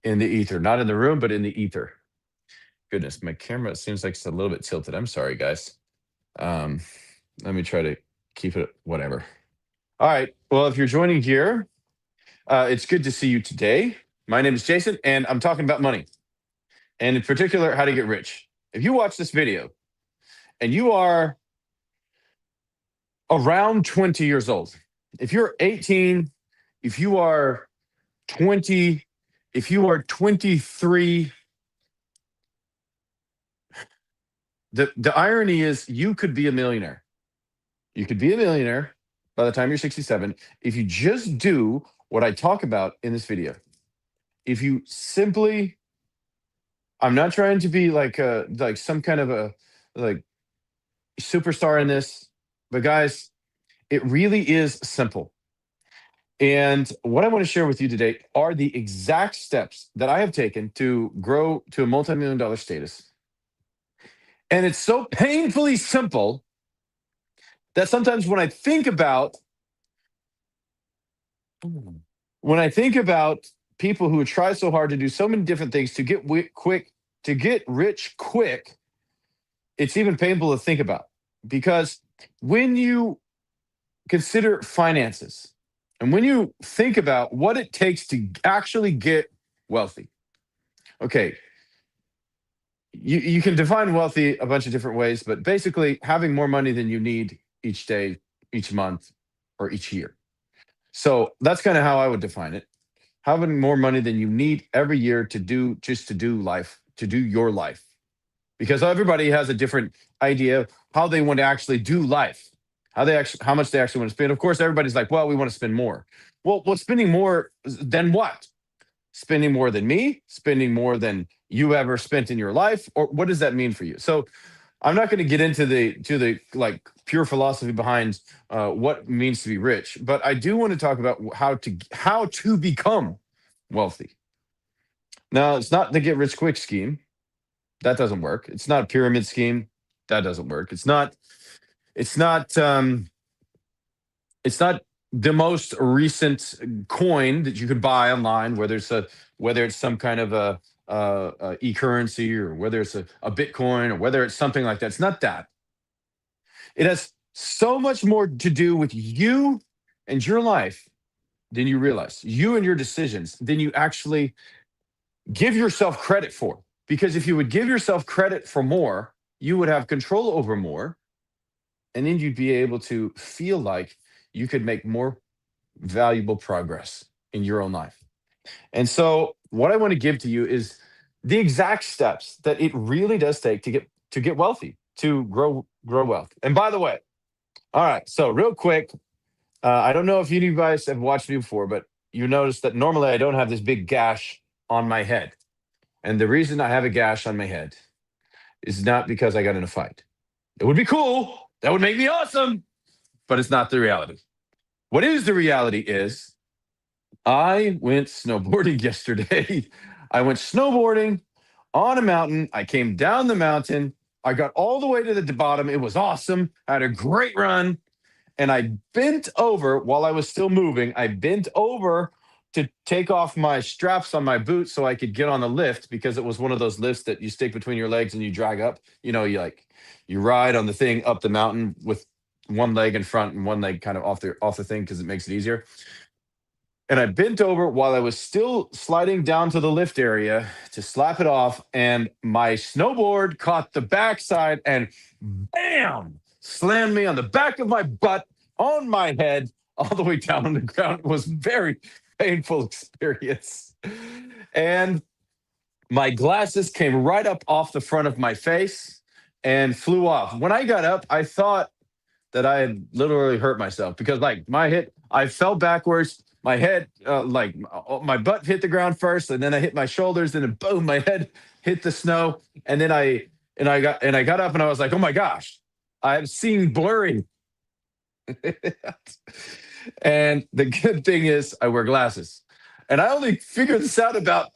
in the ether, not in the room, but in the ether. Goodness, my camera seems like it's a little bit tilted. I'm sorry, guys. Um, Let me try to keep it whatever. All right. Well, if you're joining here, it's good to see you today. My name is Jason, and I'm talking about money, and in particular, how to get rich. If you watch this video and you are around 20 years old, if you're 18, if you are 20, if you are 23, the irony is you could be a millionaire. You could be a millionaire by the time you're 67 if you just do what I talk about in this video. If you simply, I'm not trying to be like some kind of a like superstar in this, but guys, it really is simple. And what I want to share with you today are the exact steps that I have taken to grow to a multi-million dollar status. And it's so painfully simple that sometimes when I think about people who try so hard to do so many different things to get to get rich quick, it's even painful to think about. Because when you consider finances and when you think about what it takes to actually get wealthy, okay, you can define wealthy a bunch of different ways, but basically having more money than you need each day, each month, or each year. So that's kind of how I would define it. Having more money than you need every year to do life, to do your life. Because everybody has a different idea of how they want to actually do life, how much they actually want to spend. Of course, everybody's like, well, we want to spend more. Well, spending more than what? Spending more than me, spending more than you ever spent in your life, or what does that mean for you? So I'm not going to get into the like pure philosophy behind what it means to be rich, but I do want to talk about how to become wealthy. Now, it's not the get rich quick scheme. That doesn't work. It's not a pyramid scheme. That doesn't work. It's not it's not the most recent coin that you could buy online, whether it's some kind of a e-currency, or whether it's a Bitcoin, or whether it's something like that. It's not that. It has so much more to do with you and your life than you realize. You and your decisions than you actually give yourself credit for. Because if you would give yourself credit for more, you would have control over more, and then you'd be able to feel like you could make more valuable progress in your own life. And so, what I want to give to you is the exact steps that it really does take to get wealthy, to grow wealth. And by the way, all right, so real quick, I don't know if you guys have watched me before, but you notice that normally I don't have this big gash on my head. And the reason I have a gash on my head is not because I got in a fight. It would be cool. That would make me awesome, but it's not the reality. What is the reality is I went snowboarding yesterday. I went snowboarding on a mountain. I came down the mountain. I got all the way to the bottom. It was awesome. I had a great run. And I bent over while I was still moving. I bent over to take off my straps on my boots so I could get on the lift, because it was one of those lifts that you stick between your legs and you drag up. You ride on the thing up the mountain with one leg in front and one leg kind of off the thing because it makes it easier. And I bent over while I was still sliding down to the lift area to slap it off, and my snowboard caught the backside and bam, slammed me on the back of my butt, on my head, all the way down on the ground. It was a very painful experience. And my glasses came right up off the front of my face and flew off. When I got up, I thought that I had literally hurt myself, because like I fell backwards. My head, my butt hit the ground first, and then I hit my shoulders, and then boom, my head hit the snow. And then I got up, and I was like, oh my gosh, I'm seeing blurry. And the good thing is I wear glasses. And I only figured this out about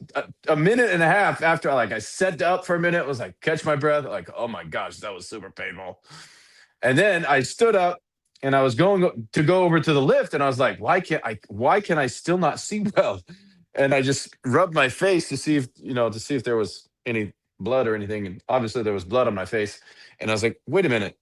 a minute and a half after I sat up for a minute, was like, catch my breath, like, oh my gosh, that was super painful. And then I stood up and I was going to go over to the lift, and I was like, why can I still not see well? and I just rubbed my face to see if there was any blood or anything, and obviously there was blood on my face. And I was like, wait a minute,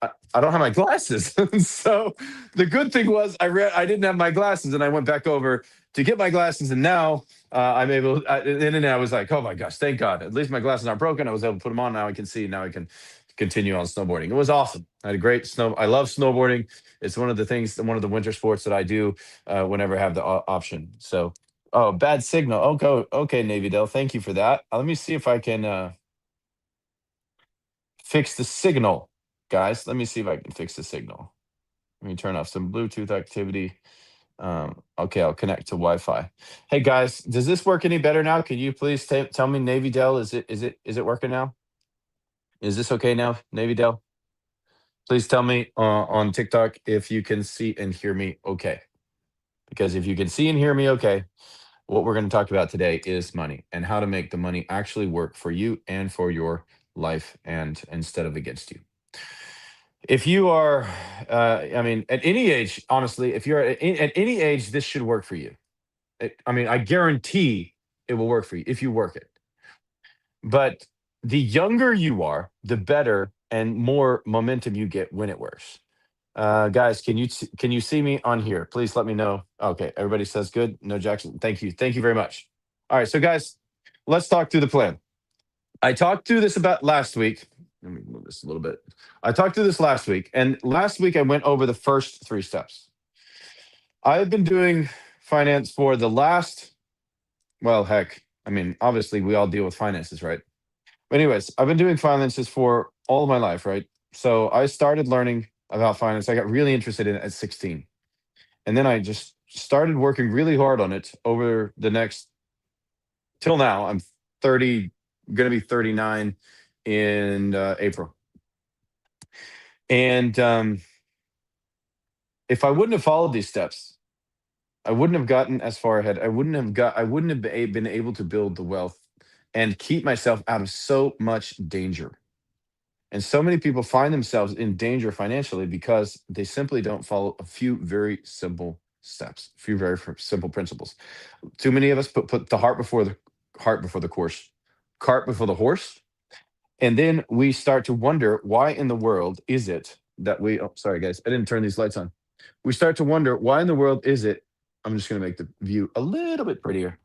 I don't have my glasses. So the good thing was I didn't have my glasses, and I went back over to get my glasses, and now I'm able. And then I was like, oh my gosh, thank God! At least my glasses aren't broken. I was able to put them on. Now I can see. Now I can continue on snowboarding. It was awesome. I had a great snow. I love snowboarding. It's one of the things, one of the winter sports that I do whenever I have the option. So, oh, bad signal. Okay, okay, Navy Dale. Thank you for that. Let me see if I can fix the signal, guys. Let me see if I can fix the signal. Let me turn off some Bluetooth activity. Okay, I'll connect to Wi-Fi. Hey guys, does this work any better now? Can you please tell me, Navy Dell, is it working now? Is this okay now, Navy Dell? Please tell me on TikTok if you can see and hear me okay. Because if you can see and hear me okay, what we're going to talk about today is money and how to make the money actually work for you and for your life, and instead of against you. If you are, I mean, at any age, honestly, if you're at any age, this should work for you. I mean, I guarantee it will work for you if you work it. But the younger you are, the better and more momentum you get when it works. Guys, can you see me on here? Please let me know. Okay, everybody says good. No Jackson. Thank you very much. All right, so guys, let's talk through the plan. I talked through this about last week. Let me move this a little bit. I talked through this last week, and last week I went over the first three steps. I've been doing finance for the last, well, heck, I mean, obviously we all deal with finances, right? But anyways, I've been doing finances for all of my life, right? So I started learning about finance. I got really interested in it at 16. And then I just started working really hard on it over the next till now. I'm 30, going to be 39 in April. And if I wouldn't have followed these steps, I wouldn't have gotten as far ahead. I wouldn't have been able to build the wealth and keep myself out of so much danger. And so many people find themselves in danger financially because they simply don't follow a few very simple steps, a few very simple principles. Too many of us put the heart before the course, cart before the horse. And then we start to wonder, why in the world is it that we, oh, sorry guys, I didn't turn these lights on. We start to wonder, why in the world is it, I'm just going to make the view a little bit prettier.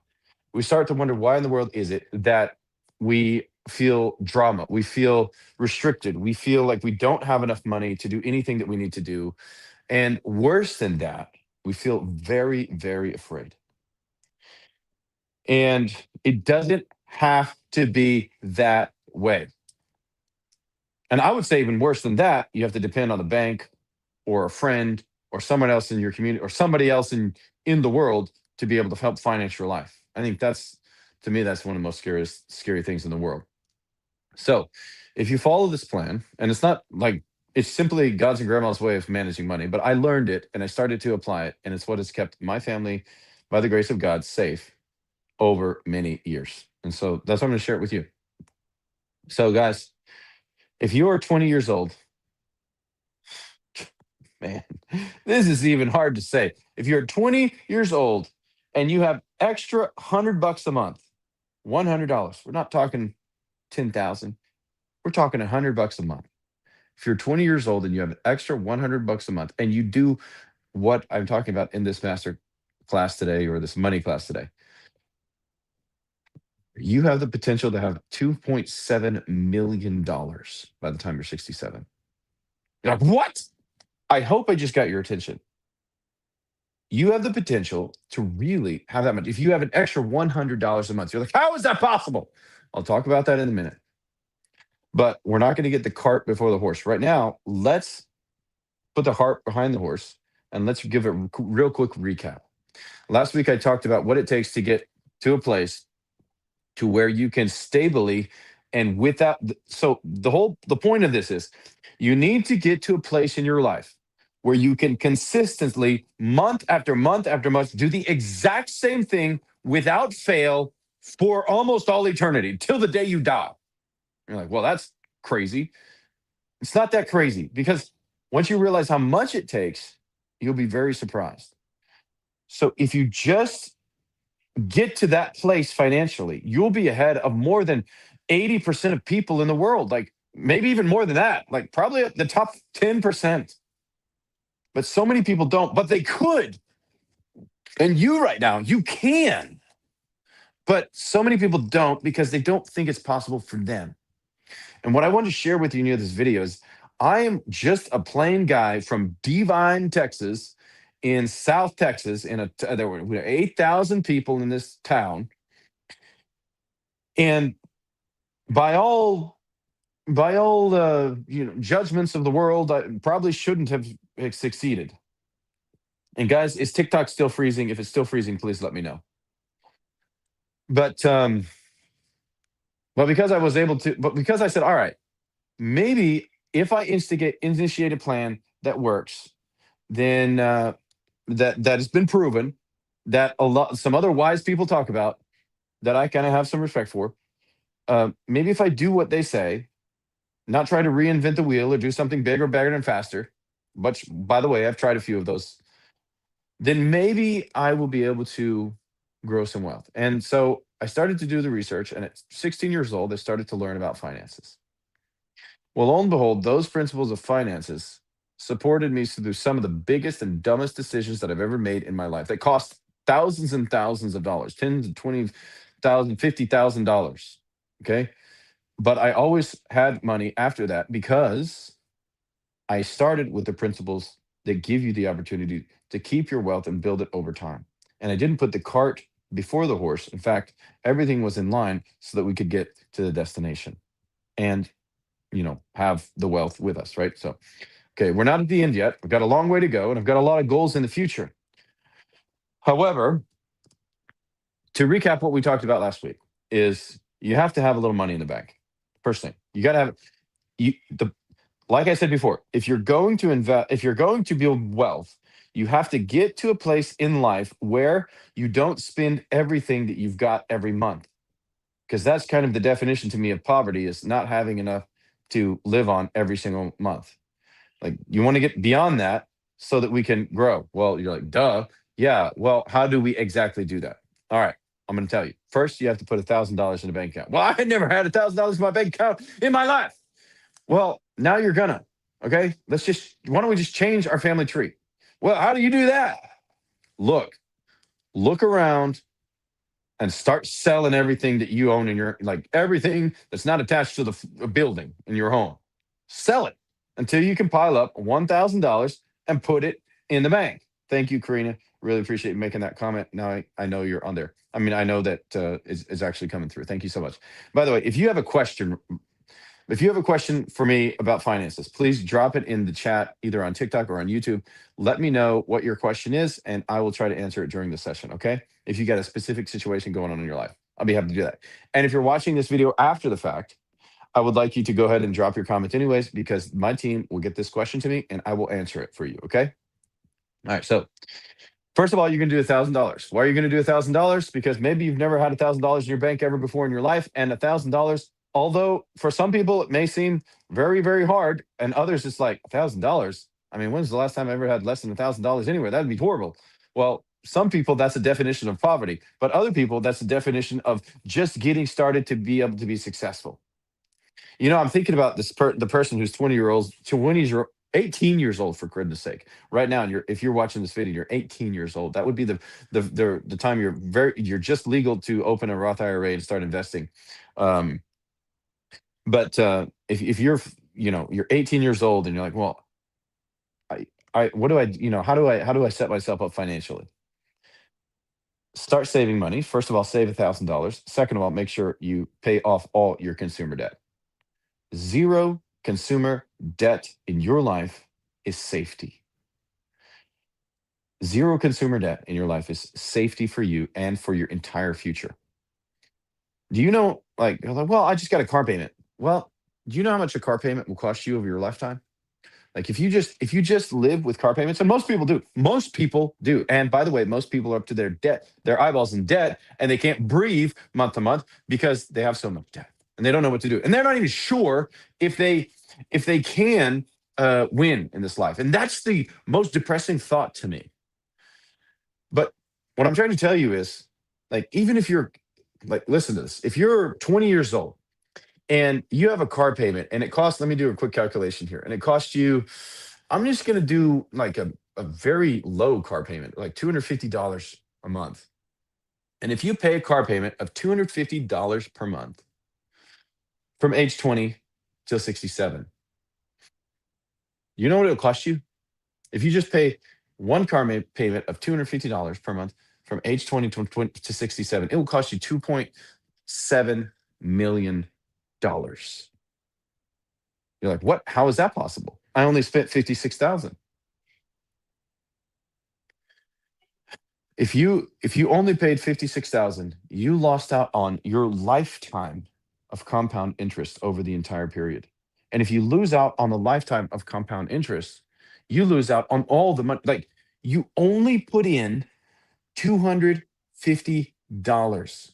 We start to wonder, why in the world is it that we feel drama? We feel restricted. We feel like we don't have enough money to do anything that we need to do. And worse than that, we feel very, very afraid. And it doesn't have to be that way. And I would say, even worse than that, you have to depend on the bank or a friend or someone else in your community or somebody else in the world to be able to help finance your life. I think that's, to me, that's one of the most scary things in the world. So if you follow this plan, and it's not like, it's simply God's and grandma's way of managing money, but I learned it and I started to apply it, and it's what has kept my family, by the grace of God, safe over many years. And so that's what I'm going to share it with you. So guys, if you are 20 years old, man, this is even hard to say. If you're 20 years old and you have extra $100 a month, $100, we're not talking 10,000, we're talking $100 a month. If you're 20 years old and you have an extra $100 a month and you do what I'm talking about in this master class today, or this money class today, you have the potential to have $2.7 million by the time you're 67. You're like, what? I hope I just got your attention. You have the potential to really have that much. If you have an extra $100 a month, you're like, how is that possible? I'll talk about that in a minute. But we're not going to get the cart before the horse. Right now, let's put the heart behind the horse, and let's give a real quick recap. Last week, I talked about what it takes to get to a place to where you can stably and without. So the point of this is, you need to get to a place in your life where you can consistently, month after month after month, do the exact same thing without fail for almost all eternity, till the day you die. You're like, well, that's crazy. It's not that crazy, because once you realize how much it takes, you'll be very surprised. So if you just get to that place financially, you'll be ahead of more than 80% of people in the world. Like maybe even more than that, like probably the top 10%. But so many people don't, but they could. And you right now, you can. But so many people don't because they don't think it's possible for them. And what I want to share with you near this video is I am just a plain guy from Devine, Texas, in South Texas. There were 8,000 people in this town, and by all judgments of the world, I probably shouldn't have succeeded. And guys, is TikTok still freezing? If it's still freezing, please let me know. But because I said, all right, maybe if I initiate a plan that works, then that has been proven, that some other wise people talk about, that I kind of have some respect for. Maybe if I do what they say, not try to reinvent the wheel or do something bigger, better, and faster. But by the way, I've tried a few of those. Then maybe I will be able to grow some wealth. And so I started to do the research, and at 16 years old, I started to learn about finances. Well, lo and behold, those principles of finances supported me through some of the biggest and dumbest decisions that I've ever made in my life. That cost thousands and thousands of dollars, tens and 20,000, $50,000. Okay. But I always had money after that because I started with the principles that give you the opportunity to keep your wealth and build it over time. And I didn't put the cart before the horse. In fact, everything was in line so that we could get to the destination and, have the wealth with us, right? So, okay, we're not at the end yet. We've got a long way to go, and I've got a lot of goals in the future. However, to recap what we talked about last week, is you have to have a little money in the bank. First thing, you got to have you the like I said before, if you're going to invest, if you're going to build wealth, you have to get to a place in life where you don't spend everything that you've got every month. Because that's kind of the definition to me of poverty, is not having enough to live on every single month. Like you want to get beyond that so that we can grow. Well, you're like, duh. Yeah. Well, how do we exactly do that? All right. I'm going to tell you. First, you have to put $1,000 in a bank account. Well, I had never had $1,000 in my bank account in my life. Well, now you're gonna. Okay. Why don't we just change our family tree? Well, how do you do that? Look, look around and start selling everything that you own in like everything that's not attached to the building in your home. Sell it until you can pile up $1,000 and put it in the bank. Thank you, Karina. Really appreciate you making that comment. Now I know you're on there. I mean, I know that is actually coming through. Thank you so much. By the way, if you have a question for me about finances, please drop it in the chat, either on TikTok or on YouTube. Let me know what your question is, and I will try to answer it during the session, okay? If you got a specific situation going on in your life, I'll be happy to do that. And if you're watching this video after the fact, I would like you to go ahead and drop your comment anyways, because my team will get this question to me and I will answer it for you, okay? All right, so first of all, you're going to do $1,000. Why are you going to do $1,000? Because maybe you've never had $1,000 in your bank ever before in your life, and $1,000, although for some people it may seem very, very hard, and others it's like $1,000. I mean, when's the last time I ever had less than $1,000 anywhere? That'd be horrible. Well, some people that's a definition of poverty, but other people that's a definition of just getting started to be able to be successful. I'm thinking about the person who's 18 years old, for goodness sake, right now. And if you're watching this video, you're 18 years old. That would be the time you're just legal to open a Roth IRA and start investing. But if you're 18 years old and you're like, well, what do how do I set myself up financially? Start saving money. First of all, save $1,000. Second of all, make sure you pay off all your consumer debt. Zero consumer debt in your life is safety. Zero consumer debt in your life is safety for you and for your entire future. Do you know, like, you're like, well, I just got a car payment. Well, do you know how much a car payment will cost you over your lifetime? Like if you just live with car payments, and most people do. And by the way, most people are up to their eyeballs in debt, and they can't breathe month to month because they have so much debt and they don't know what to do. And they're not even sure if they can win in this life. And that's the most depressing thought to me. But what I'm trying to tell you is Like, even if you're like, listen to this. If you're 20 years old and you have a car payment and it costs, let me do a quick calculation here. And it costs you, I'm just going to do like a very low car payment, like $250 a month. And if you pay a car payment of $250 per month from age 20 till 67, you know what it'll cost you? If you just pay one payment of $250 per month from age 20 to 67, it will cost you $2.7 million. You're like, what? How is that possible? I only spent 56,000. If you only paid 56,000, you lost out on your lifetime of compound interest over the entire period. And if you lose out on the lifetime of compound interest, you lose out on all the money. Like, you only put in $250.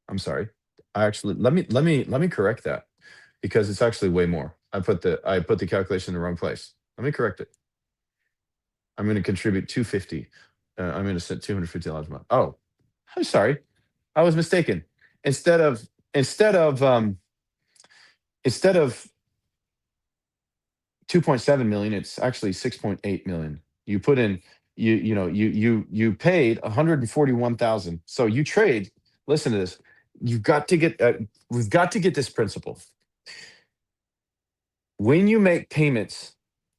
I'm sorry. I actually, let me correct that, because it's actually way more. I put the calculation in the wrong place. Let me correct it. I'm going to contribute 250. I'm going to set $250 a month. Oh, I'm sorry. I was mistaken. Instead of instead of instead of 2.7 million, it's actually 6.8 million. You put in, you paid 141,000. So you trade, listen to this. You've got to get we've got to get this principle. When you make payments,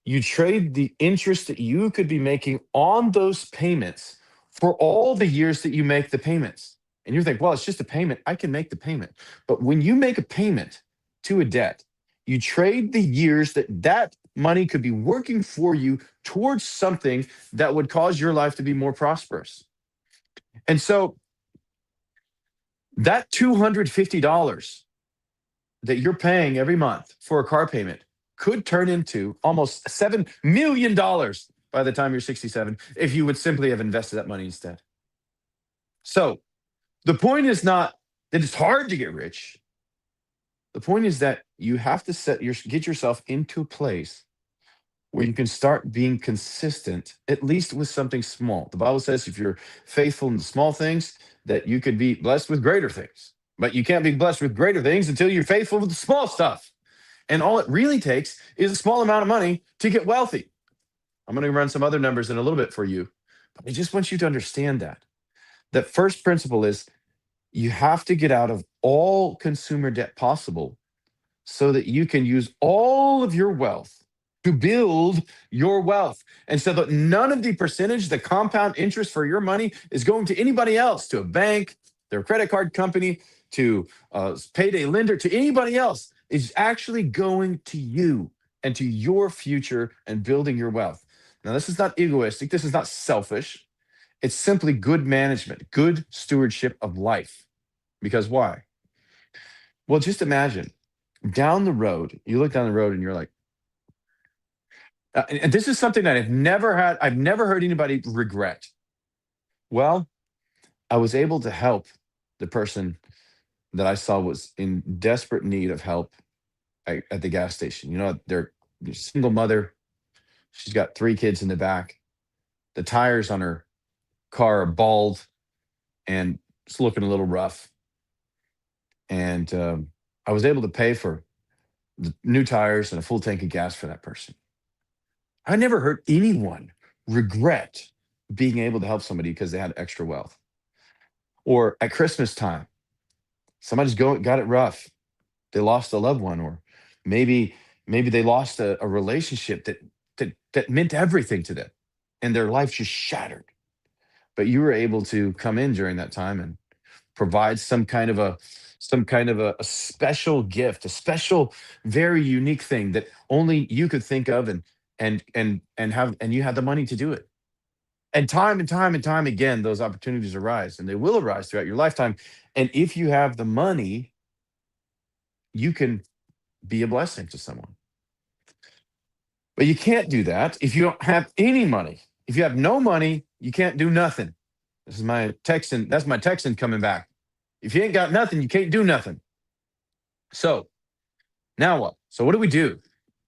you trade the interest that you could be making on those payments for all the years that you make the payments. And you think, well, it's just a payment. I can make the payment. But when you make a payment to a debt, you trade the years that money could be working for you towards something that would cause your life to be more prosperous. And so that $250 that you're paying every month for a car payment could turn into almost $7 million by the time you're 67 if you would simply have invested that money instead. So the point is not that it's hard to get rich. The point is that you have to get yourself into a place where you can start being consistent, at least with something small. The Bible says if you're faithful in the small things, that you could be blessed with greater things. But you can't be blessed with greater things until you're faithful with the small stuff. And all it really takes is a small amount of money to get wealthy. I'm going to run some other numbers in a little bit for you, but I just want you to understand that. That first principle is you have to get out of all consumer debt possible so that you can use all of your wealth to build your wealth. And so that none of the percentage, the compound interest for your money is going to anybody else, to a bank, their credit card company, to a payday lender, to anybody else. It's actually going to you and to your future and building your wealth. Now, this is not egoistic. This is not selfish. It's simply good management, good stewardship of life. Because why? Well, just imagine down the road, you look down the road and you're like, and this is something that I've never heard anybody regret. Well, I was able to help the person that I saw was in desperate need of help at the gas station. They're a single mother. She's got 3 kids in the back. The tires on her car are bald and it's looking a little rough. And I was able to pay for the new tires and a full tank of gas for that person. I never heard anyone regret being able to help somebody because they had extra wealth. Or at Christmas time, somebody's got it rough. They lost a loved one, or maybe they lost a relationship that meant everything to them, and their life just shattered. But you were able to come in during that time and provide some kind of a special gift, a special, very unique thing that only you could think of, and you had the money to do it. And time again, those opportunities arise, and they will arise throughout your lifetime. And if you have the money, you can be a blessing to someone. But you can't do that if you don't have any money. If you have no money, you can't do nothing. This is my Texan. That's my Texan coming back. If you ain't got nothing, you can't do nothing. So now what? So what do we do?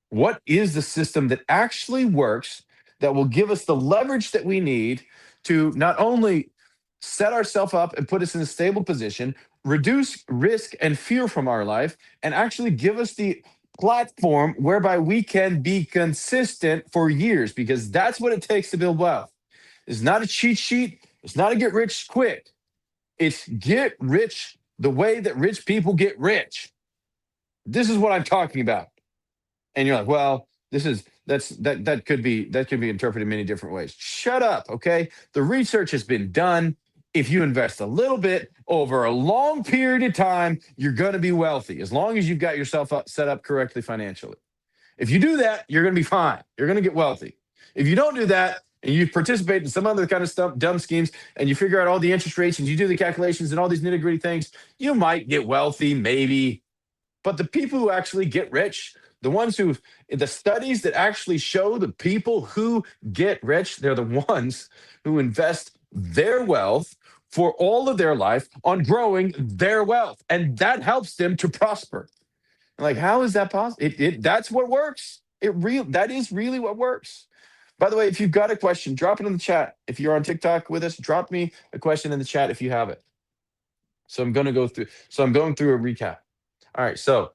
What is the system that actually works, that will give us the leverage that we need to not only set ourselves up and put us in a stable position, reduce risk and fear from our life, and actually give us the platform whereby we can be consistent for years, because that's what it takes to build wealth. It's not a cheat sheet. It's not a get rich quick. It's get rich the way that rich people get rich. This is what I'm talking about. And you're like, well, that could be interpreted in many different ways. Shut up, okay? The research has been done. If you invest a little bit over a long period of time, you're going to be wealthy as long as you've got yourself set up correctly financially. If you do that, you're going to be fine. You're going to get wealthy. If you don't do that and you participate in some other kind of stuff, dumb schemes, and you figure out all the interest rates and you do the calculations and all these nitty gritty things, you might get wealthy, maybe. But the people who actually get rich, the studies that actually show the people who get rich, they're the ones who invest their wealth for all of their life on growing their wealth. And that helps them to prosper. Like, how is that possible? That's what works. That is really what works. By the way, if you've got a question, drop it in the chat. If you're on TikTok with us, drop me a question in the chat if you have it. I'm going through a recap. All right. So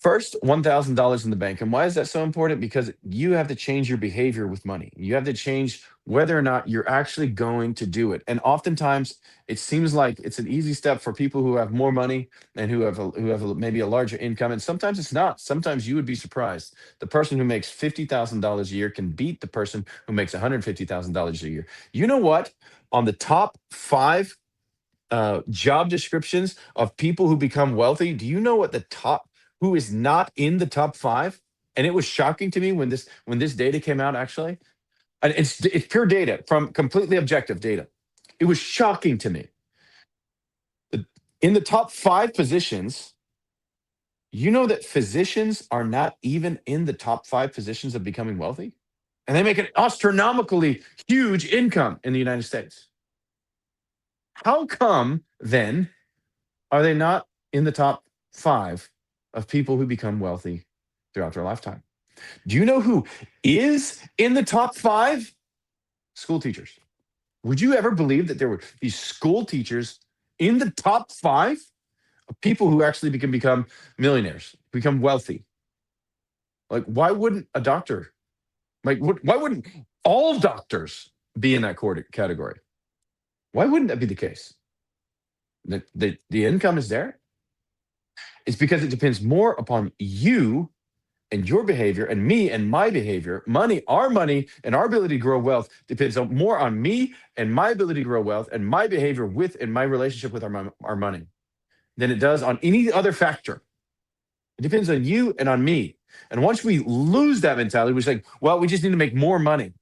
first, $1,000 in the bank. And why is that so important? Because you have to change your behavior with money. You have to change whether or not you're actually going to do it. And oftentimes, it seems like it's an easy step for people who have more money and maybe a larger income. And sometimes it's not. Sometimes you would be surprised. The person who makes $50,000 a year can beat the person who makes $150,000 a year. You know what? On the top five job descriptions of people who become wealthy, do you know what who is not in the top five? And it was shocking to me when this data came out. Actually, and it's pure data from completely objective data. It was shocking to me. In the top five positions, you know that physicians are not even in the top five positions of becoming wealthy, and they make an astronomically huge income in the United States. How come then are they not in the top five of people who become wealthy throughout their lifetime? Do you know who is in the top five? School teachers. Would you ever believe that there would be school teachers in the top five of people who actually can become millionaires, become wealthy? Like, why wouldn't a doctor? Why wouldn't all doctors be in that category? Why wouldn't that be the case? The income is there. It's because it depends more upon you and your behavior and me and my behavior. Our money and our ability to grow wealth depends more on me and my ability to grow wealth and my behavior with and my relationship with our money than it does on any other factor. It depends on you and on me. And once we lose that mentality, we're like, well, we just need to make more money.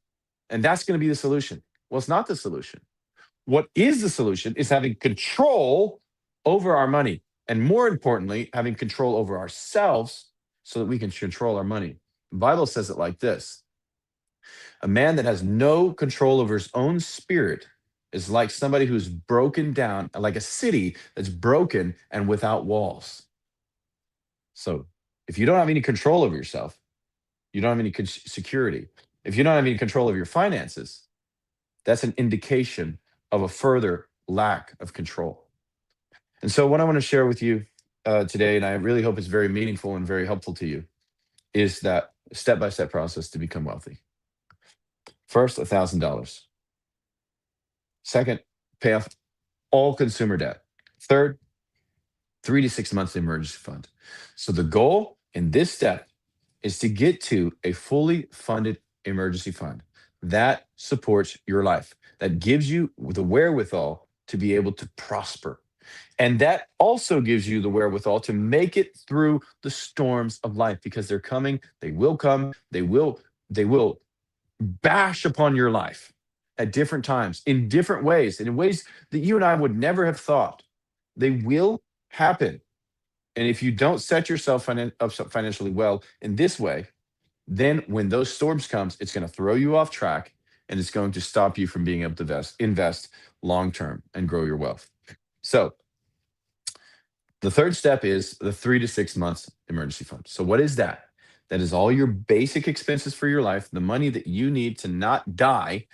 And that's going to be the solution. Well, it's not the solution. What is the solution is having control over our money. And more importantly, having control over ourselves so that we can control our money. The Bible says it like this: a man that has no control over his own spirit is like somebody who's broken down, like a city that's broken and without walls. So if you don't have any control over yourself, you don't have any security. If you don't have any control of your finances, that's an indication of a further lack of control. And so what I want to share with you today, and I really hope it's very meaningful and very helpful to you, is that step-by-step process to become wealthy. First, $1,000. Second, pay off all consumer debt. Third, 3 to 6 months emergency fund. So the goal in this step is to get to a fully funded emergency fund that supports your life, that gives you the wherewithal to be able to prosper. And that also gives you the wherewithal to make it through the storms of life, because they're coming, they will come, they will bash upon your life at different times, in different ways, and in ways that you and I would never have thought. They will happen. And if you don't set yourself up financially well in this way, then when those storms comes, it's going to throw you off track, and it's going to stop you from being able to invest long-term and grow your wealth. So the third step is the 3 to 6 months emergency fund. So what is that? That is all your basic expenses for your life, the money that you need to not die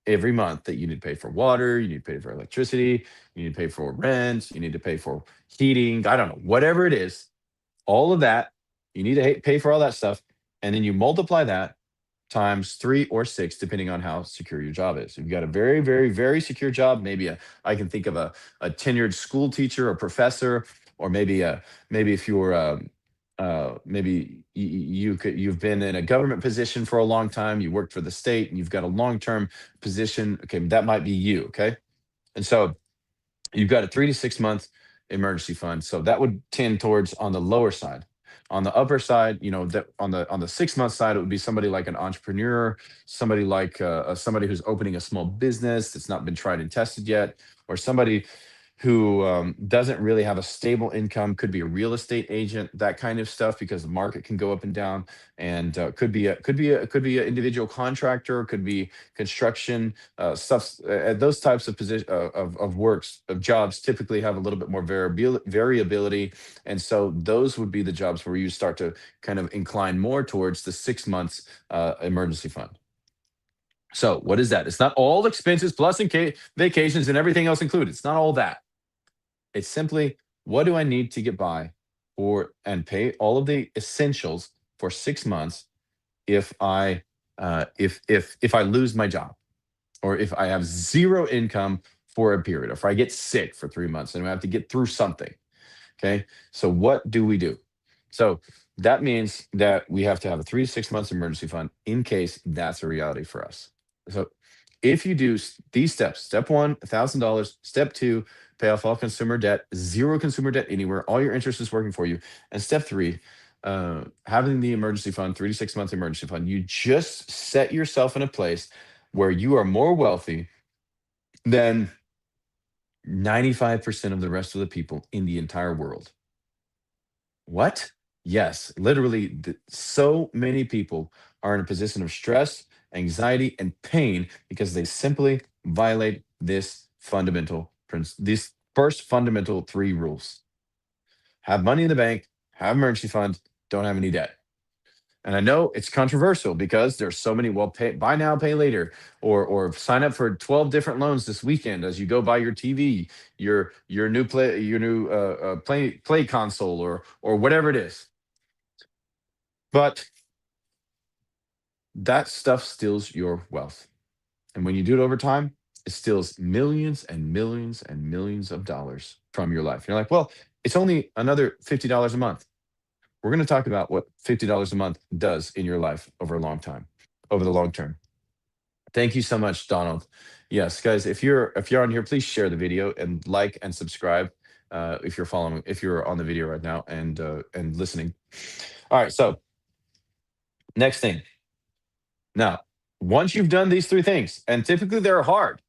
every month that you need to pay for water, you need to pay for electricity, you need to pay for rent, you need to pay for heating, I don't know, whatever it is, all of that, you need to pay for all that stuff. And then you multiply that times 3 or 6, depending on how secure your job is. If you've got a very, very, very secure job, maybe I can think of a tenured school teacher or professor, or maybe if you're, maybe you've been in a government position for a long time, you worked for the state and you've got a long-term position. Okay, that might be you. Okay. And so you've got a 3 to 6 month emergency fund. So that would tend towards on the lower side. On the upper side, that on the 6 month side, it would be somebody like an entrepreneur, somebody like somebody who's opening a small business that's not been tried and tested yet, or somebody who doesn't really have a stable income. Could be a real estate agent, that kind of stuff, because the market can go up and down. And could be an individual contractor, could be construction stuff. Those types of position of works of jobs typically have a little bit more variability, and so those would be the jobs where you start to kind of incline more towards the 6 months emergency fund. So what is that? It's not all expenses plus vacations and everything else included. It's not all that. It's simply, what do I need to get by or and pay all of the essentials for 6 months if I lose my job, or if I have zero income for a period, or if I get sick for 3 months and I have to get through something. Okay. So what do we do? So that means that we have to have a 3 to 6 months emergency fund in case that's a reality for us. So if you do these steps, step one, $1,000, step two, pay off all consumer debt, zero consumer debt anywhere, all your interest is working for you. And step three, having the emergency fund, 3 to 6 months emergency fund, you just set yourself in a place where you are more wealthy than 95% of the rest of the people in the entire world. What? Yes, literally, so many people are in a position of stress, anxiety, and pain because they simply violate this fundamental these first fundamental three rules: have money in the bank, have emergency funds, don't have any debt. And I know it's controversial because there's so many, well, pay buy now, pay later, or sign up for 12 different loans this weekend as you go buy your TV, your new play console, or whatever it is. But that stuff steals your wealth. And when you do it over time, it steals millions and millions and millions of dollars from your life. You're like, well, it's only another $50 a month. We're going to talk about what $50 a month does in your life over a long time, over the long term. Thank you so much, Donald. Yes, guys, if you're on here, please share the video and like and subscribe if you're on the video right now and listening. All right, so next thing. Now, once you've done these three things, and typically they're hard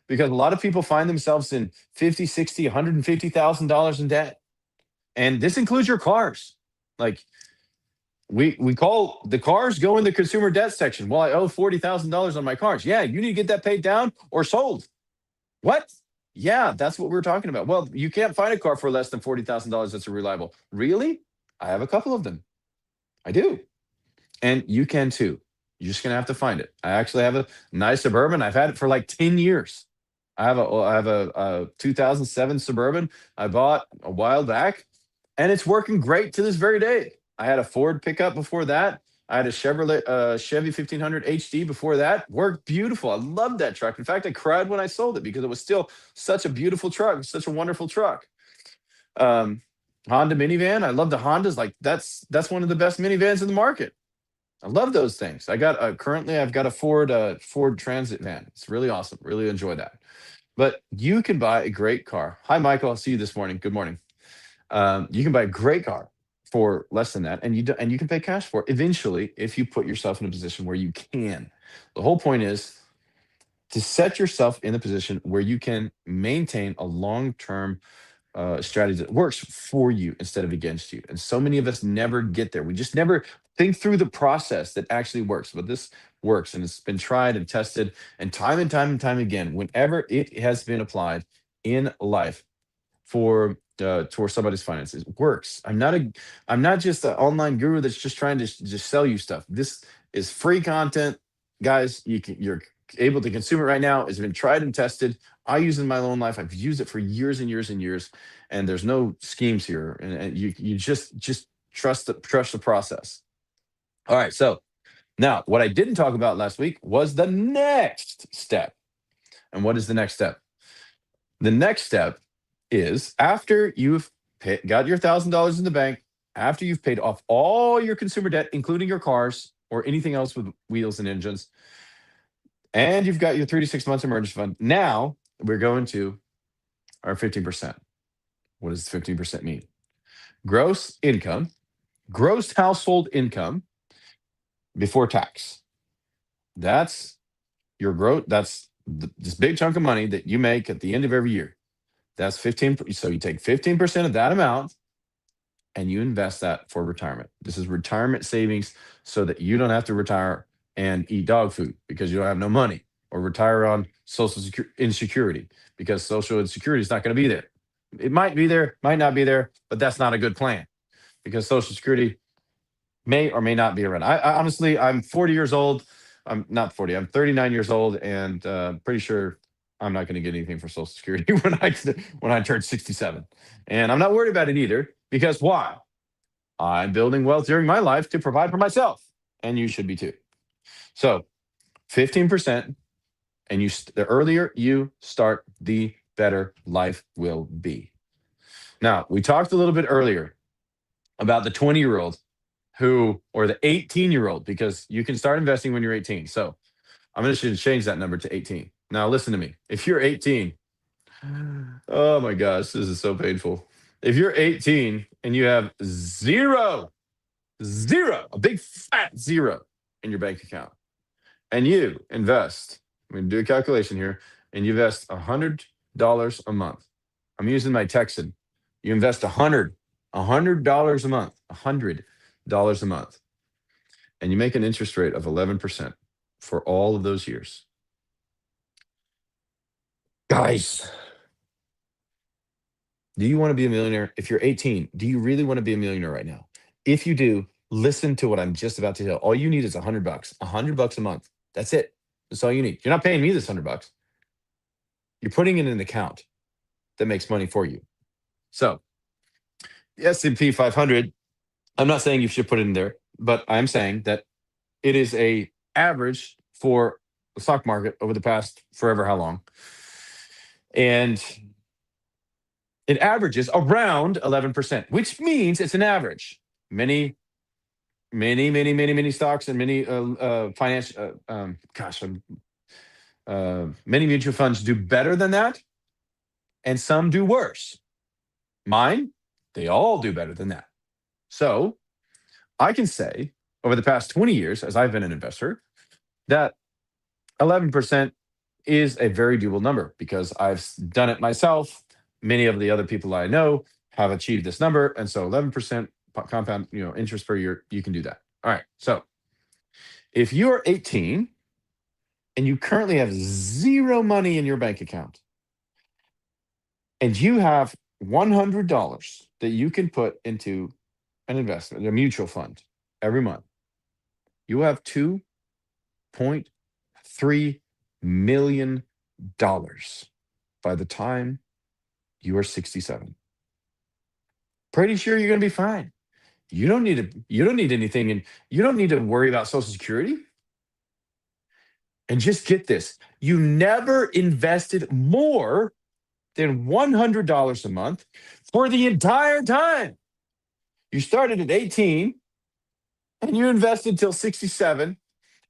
because a lot of people find themselves in 50, 60, $150,000 in debt. And this includes your cars. Like, we call the cars go in the consumer debt section. Well, I owe $40,000 on my cars. Yeah, you need to get that paid down or sold. What? Yeah, that's what we're talking about. Well, you can't find a car for less than $40,000 that's reliable. Really? I have a couple of them. I do. And you can too. You're just gonna have to find it. I actually have a nice Suburban. I've had it for like 10 years. I have a 2007 Suburban I bought a while back, and it's working great to this very day. I had a Ford pickup before that. I had a Chevy 1500 HD before that. Worked beautiful. I loved that truck. In fact, I cried when I sold it because it was still such a beautiful truck, such a wonderful truck. Um, Honda minivan. I love the Hondas. Like that's one of the best minivans in the market. I love those things. Currently I've got a Ford Transit van. It's really awesome. Really enjoy that. But you can buy a great car. Hi, Michael. I'll see you this morning. Good morning. You can buy a great car for less than that, and you can pay cash for it eventually if you put yourself in a position where you can. The whole point is to set yourself in a position where you can maintain a long-term strategy that works for you instead of against you. And so many of us never get there. We just never think through the process that actually works. But this works, and it's been tried and tested, and time and time again, whenever it has been applied in life for somebody's finances, it works. I'm not just an online guru that's just trying to just sell you stuff. This is free content, guys. You're able to consume it right now. It's been tried and tested. I use it in my own life. I've used it for years and years and years, and there's no schemes here. And you just trust the process. All right. So now, what I didn't talk about last week was the next step. And what is the next step? The next step is after you've got your $1,000 in the bank, after you've paid off all your consumer debt, including your cars or anything else with wheels and engines, and you've got your 3 to 6 months emergency fund. Now we're going to our 15%. What does 15% mean? Gross income, gross household income before tax. That's your growth. That's this big chunk of money that you make at the end of every year. That's 15. So you take 15% of that amount and you invest that for retirement. This is retirement savings so that you don't have to retire and eat dog food because you don't have no money, or retire on social insecurity because social insecurity is not going to be there. It might be there, might not be there, but that's not a good plan because social security may or may not be around. I honestly, I'm 40 years old. I'm not 40. I'm 39 years old, and pretty sure I'm not going to get anything for Social Security when I turn 67. And I'm not worried about it either because why? I'm building wealth during my life to provide for myself, and you should be too. So, 15%, and the earlier you start, the better life will be. Now, we talked a little bit earlier about the 20-year-old or the 18-year-old, because you can start investing when you're 18. So I'm going to change that number to 18. Now, listen to me. If you're 18, oh my gosh, this is so painful. If you're 18 and you have zero, a big fat zero in your bank account, and you invest, I'm going to do a calculation here, and you invest $100 a month. I'm using my Texan. You invest $100 a month, $100 a month, and you make an interest rate of 11% for all of those years. Guys, do you want to be a millionaire? If you're 18, do you really want to be a millionaire right now? If you do, listen to what I'm just about to tell. All you need is $100, $100 a month. That's it. That's all you need. You're not paying me this $100. You're putting it in an account that makes money for you. So, the S&P 500, I'm not saying you should put it in there, but I'm saying that it is a average for the stock market over the past forever how long. And it averages around 11%, which means it's an average. Many stocks and many many mutual funds do better than that, and some do worse. Mine, they all do better than that. So I can say over the past 20 years, as I've been an investor, that 11% is a very doable number because I've done it myself. Many of the other people I know have achieved this number. And so 11% compound, interest per year, you can do that. All right. So if you're 18 and you currently have zero money in your bank account and you have $100 that you can put into an investment, a mutual fund every month, you have $2.3 million by the time you are 67. Pretty sure you're going to be fine. You don't need anything, and you don't need to worry about Social Security. And just get this, you never invested more than $100 a month for the entire time. You started at 18 and you invested till 67.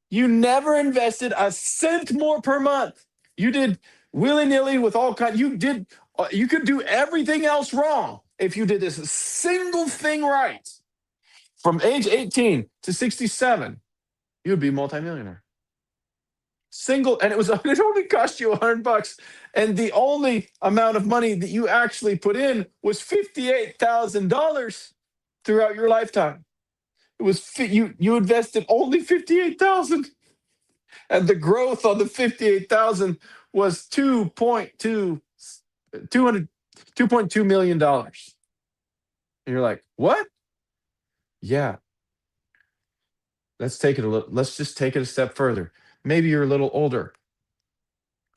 You never invested a cent more per month. You did willy-nilly with all kinds. You could do everything else wrong if you did this single thing right. From age 18 to 67, you would be a multimillionaire. And it only cost you $100, and the only amount of money that you actually put in was $58,000 throughout your lifetime. It was you invested only 58,000, and the growth on the 58,000 was $2.2 million dollars. And you're like, what? Yeah. Let's just take it a step further. Maybe you're a little older.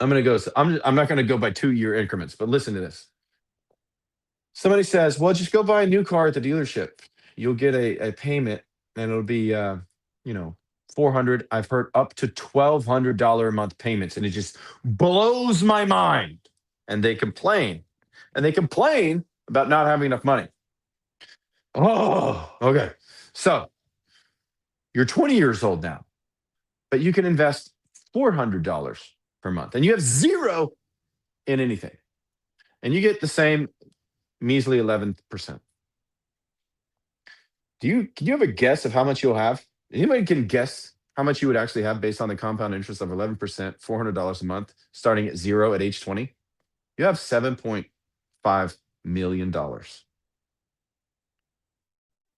I'm gonna go. I'm not gonna go by 2 year increments, but listen to this. Somebody says, "Well, just go buy a new car at the dealership. You'll get a payment, and it'll be you know 400." I've heard up to $1,200 a month payments, and it just blows my mind. And they complain about not having enough money. Oh, okay. So you're 20 years old now, but you can invest $400 per month, and you have zero in anything, and you get the same measly 11%. Can you have a guess of how much you'll have? Anybody can guess how much you would actually have based on the compound interest of 11%, $400 a month, starting at zero at age 20? You have $7.5 million. I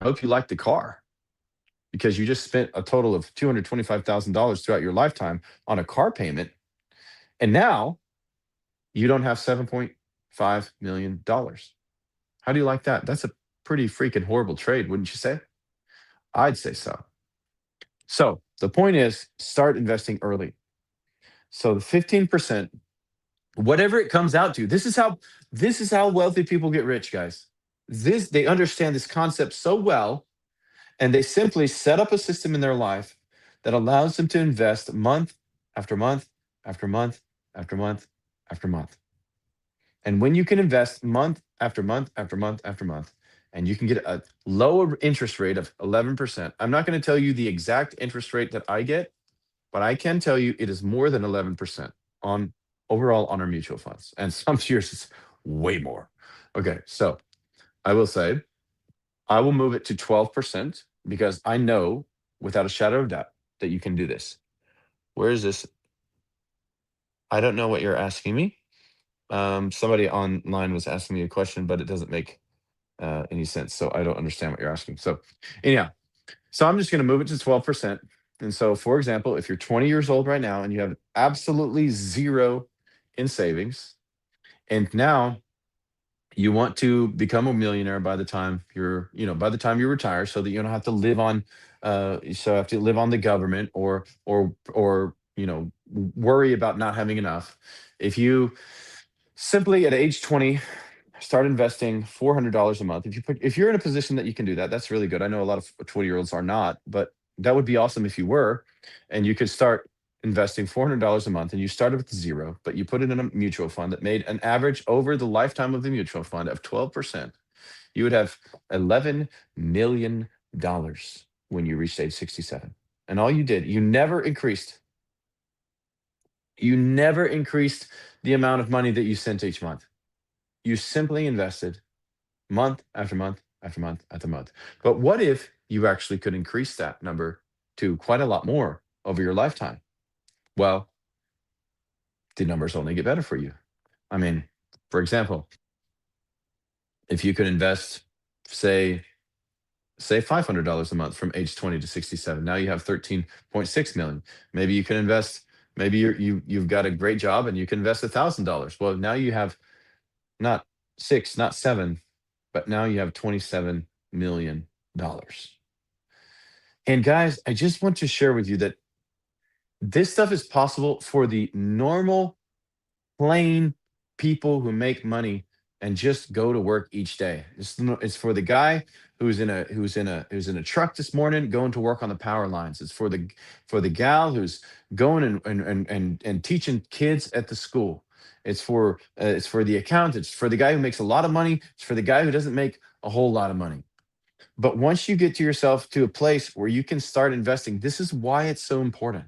hope you like the car because you just spent a total of $225,000 throughout your lifetime on a car payment. And now you don't have $7.5 million. How do you like that? That's a pretty freaking horrible trade, wouldn't you say? I'd say so. So the point is start investing early. So the 15%, whatever it comes out to, this is how wealthy people get rich, guys. They understand this concept so well, and they simply set up a system in their life that allows them to invest month after month after month after month after month. And when you can invest month after month after month after month, and you can get a lower interest rate of 11%. I'm not going to tell you the exact interest rate that I get, but I can tell you it is more than 11% on overall on our mutual funds. And some years it's way more. Okay, so I will say I will move it to 12% because I know without a shadow of doubt that you can do this. Where is this? I don't know what you're asking me. Somebody online was asking me a question, but it doesn't make any sense. So I don't understand what you're asking. So, anyhow, so I'm just going to move it to 12%. And so, for example, if you're 20 years old right now and you have absolutely zero in savings, and now you want to become a millionaire by the time by the time you retire, so that you don't have to live on, have to live on the government or worry about not having enough. If you simply at age 20 start investing $400 a month. If you're in a position that you can do that, that's really good. I know a lot of 20-year-olds are not, but that would be awesome if you were, and you could start investing $400 a month, and you started with zero, but you put it in a mutual fund that made an average over the lifetime of the mutual fund of 12%. You would have $11 million when you reached age 67. And all you did, you never increased the amount of money that you sent each month. You simply invested month after month after month after month. But what if you actually could increase that number to quite a lot more over your lifetime? Well, the numbers only get better for you. I mean, for example, if you could invest, say, $500 a month from age 20 to 67, now you have 13.6 million. Maybe you can invest, maybe you've got a great job and you can invest $1,000. Well, now you have not six, not seven, but now you have $27 million. And guys, I just want to share with you that this stuff is possible for the normal, plain people who make money and just go to work each day. It's for the guy who's in a truck this morning going to work on the power lines. It's for the gal who's going and teaching kids at the school. It's for the accountant. It's for the guy who makes a lot of money. It's for the guy who doesn't make a whole lot of money. But once you get to yourself to a place where you can start investing, this is why it's so important.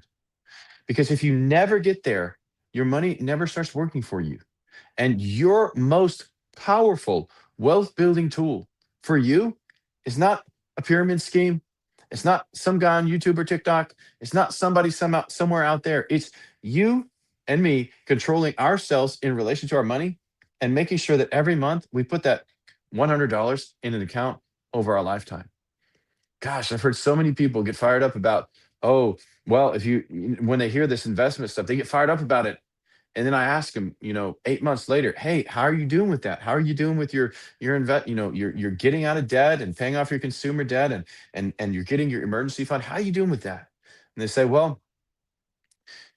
Because if you never get there, your money never starts working for you. And your most powerful wealth building tool for you is not a pyramid scheme. It's not some guy on YouTube or TikTok. It's not somebody somewhere out there. It's you and me controlling ourselves in relation to our money and making sure that every month we put that $100 in an account over our lifetime. Gosh, I've heard so many people get fired up about, oh, well, when they hear this investment stuff, they get fired up about it. And then I ask them, 8 months later, hey, how are you doing with that? How are you doing with you're getting out of debt and paying off your consumer debt and you're getting your emergency fund. How are you doing with that? And they say, well,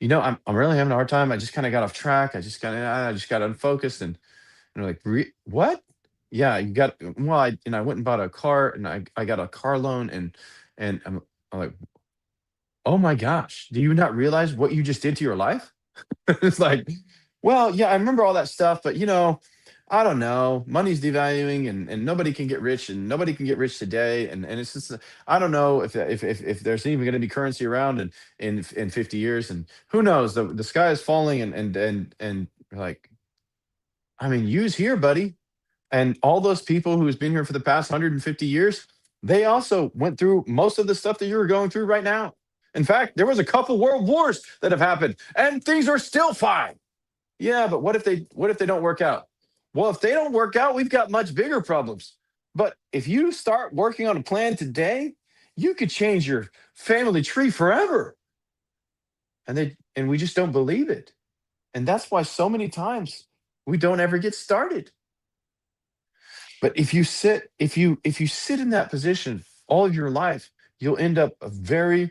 I'm really having a hard time. I just kind of got off track. I just got unfocused and like, what? Yeah, you got, well, I went and bought a car and I got a car loan and I'm like, oh my gosh, do you not realize what you just did to your life? It's like, well, yeah, I remember all that stuff, but I don't know. Money's devaluing, and nobody can get rich, and nobody can get rich today, and it's just I don't know if there's even going to be currency around in 50 years, and who knows? The sky is falling, and like, I mean, use here, buddy, and all those people who's been here for the past 150 years, they also went through most of the stuff that you're going through right now. In fact, there was a couple world wars that have happened, and things are still fine. Yeah, but what if they don't work out? Well, if they don't work out, we've got much bigger problems. But if you start working on a plan today, you could change your family tree forever. And we just don't believe it. And that's why so many times we don't ever get started. But if you sit in that position all of your life, you'll end up a very,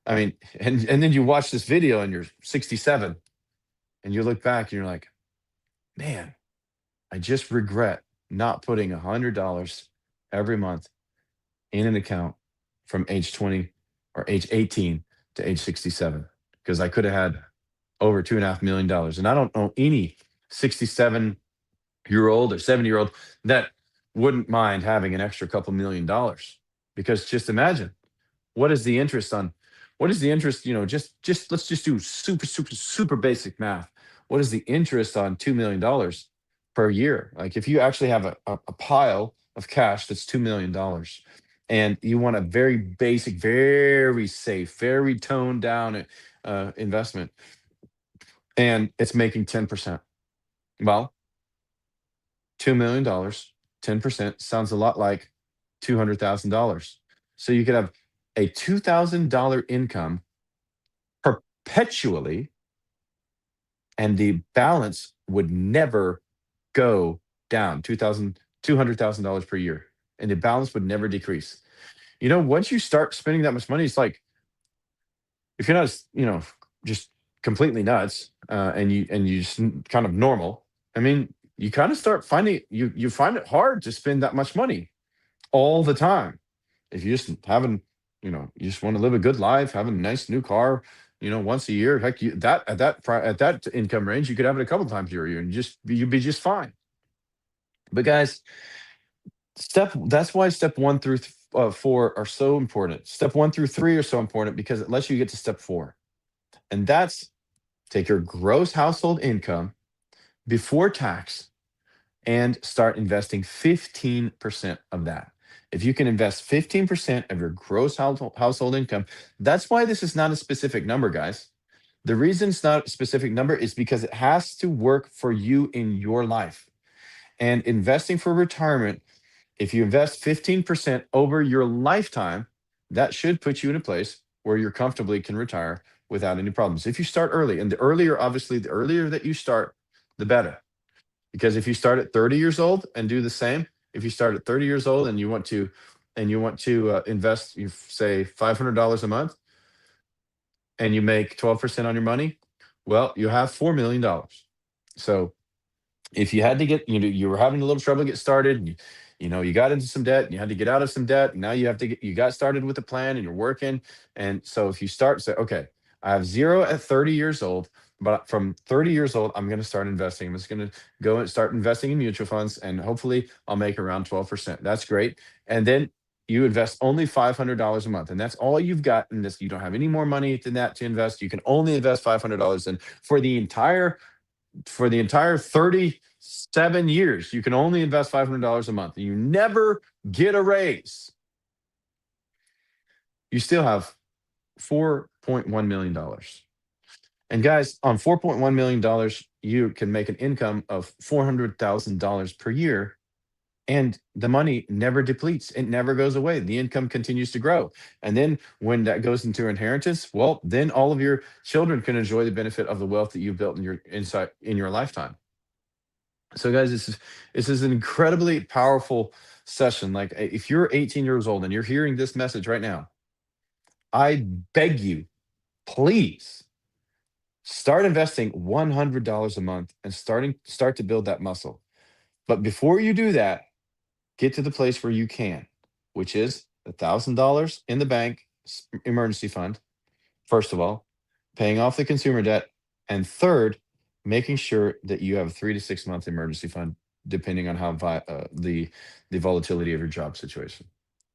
I mean, and then you watch this video and you're 67 and you look back and you're like, man, I just regret not putting $100 every month in an account from age 20 or age 18 to age 67 because I could have had over $2.5 million. And I don't know any 67-year-old or 70-year-old that wouldn't mind having an extra couple $1 million because just imagine what is the interest on what is the interest, just let's just do super, super, super basic math. What is the interest on $2 million per year? Like if you actually have a pile of cash that's $2 million and you want a very basic, very safe, very toned down investment, and it's making 10%. Well, $2 million, 10% sounds a lot like $200,000. So you could have a $2,000 income perpetually, and the balance would never go down. $200,000 per year, and the balance would never decrease. Once you start spending that much money, it's like if you're not, just completely nuts, and you just kind of normal. I mean, you kind of start finding you find it hard to spend that much money all the time. If you just you just want to live a good life, having a nice new car, once a year. Heck, at that income range, you could have it a couple times a year, and you'd be just fine. But guys, that's why step one through four are so important. Step one through three are so important because it lets you get to step four, and that's take your gross household income before tax and start investing 15% of that. If you can invest 15% of your gross household income, that's why this is not a specific number, guys. The reason it's not a specific number is because it has to work for you in your life. And investing for retirement, if you invest 15% over your lifetime, that should put you in a place where you comfortably can retire without any problems. If you start early, and obviously, the earlier that you start, the better. Because if you start at 30 years old and do the same, if you start at 30 years old and you want to invest, you say $500 a month, and you make 12% on your money, well, you have $4 million. So if you had to you were having a little trouble to get started, and you got into some debt, and you had to get out of some debt, and now you got started with a plan, and you're working. And so if you say, okay, I have zero at 30 years old, but from 30 years old, I'm going to start investing. I'm just going to go and start investing in mutual funds, and hopefully I'll make around 12%. That's great. And then you invest only $500 a month, and that's all you've got in this. You don't have any more money than that to invest. You can only invest $500, and for the entire 37 years, you can only invest $500 a month, and you never get a raise. You still have $4.1 million. And guys, on $4.1 million, you can make an income of $400,000 per year. And the money never depletes. It never goes away. The income continues to grow. And then when that goes into inheritance, well, then all of your children can enjoy the benefit of the wealth that you've built in your lifetime. So, guys, this is an incredibly powerful session. Like, if you're 18 years old and you're hearing this message right now, I beg you, please. Start investing $100 a month and start to build that muscle. But before you do that, get to the place where you can, which is $1,000 in the bank emergency fund, first of all, paying off the consumer debt, and third, making sure that you have a 3 to 6 month emergency fund, depending on how the volatility of your job situation.